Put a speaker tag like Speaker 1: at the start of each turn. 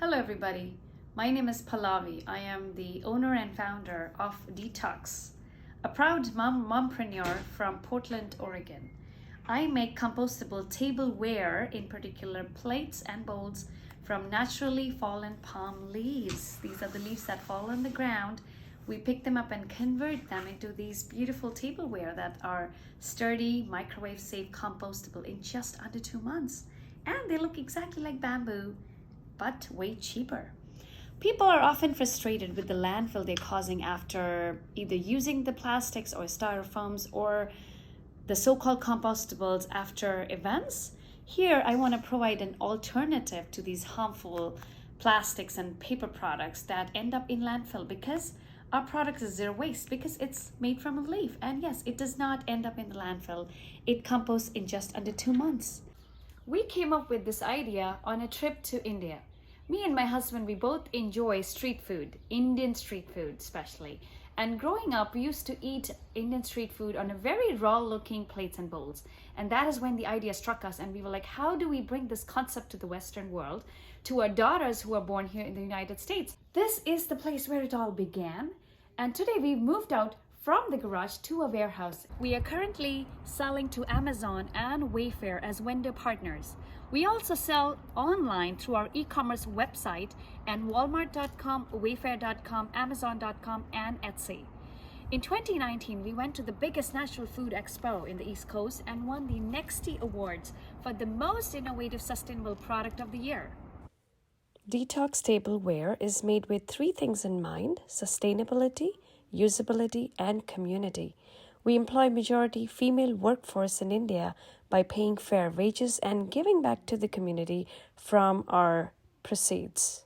Speaker 1: Hello everybody, my name is Pallavi. I am the owner and founder of Dtocs, a proud mompreneur from Portland, Oregon. I make compostable tableware, in particular plates and bowls from naturally fallen palm leaves. These are the leaves that fall on the ground. We pick them up and convert them into these beautiful tableware that are sturdy, microwave safe, compostable in just under 2 months. And they look exactly like bamboo, but way cheaper. People are often frustrated with the landfill they're causing after either using the plastics or styrofoams or the so-called compostables after events. Here, I want to provide an alternative to these harmful plastics and paper products that end up in landfill because our product is zero waste, because it's made from a leaf. And yes, it does not end up in the landfill. It composts in just under 2 months. We came up with this idea on a trip to India. Me and my husband, we both enjoy street food, Indian street food especially. And growing up, we used to eat Indian street food on a very raw looking plates and bowls. And that is when the idea struck us, and we were like, how do we bring this concept to the Western world, to our daughters who are born here in the United States? This is the place where it all began. And today we've moved out from the garage to a warehouse. We are currently selling to Amazon and Wayfair as vendor partners. We also sell online through our e-commerce website and Walmart.com, Wayfair.com, Amazon.com, and Etsy. In 2019, we went to the biggest natural food expo in the East Coast and won the Nexty Awards for the most innovative sustainable product of the year.
Speaker 2: Dtocs tableware is made with 3 things in mind: sustainability, usability, and community. We employ majority female workforce in India by paying fair wages and giving back to the community from our proceeds.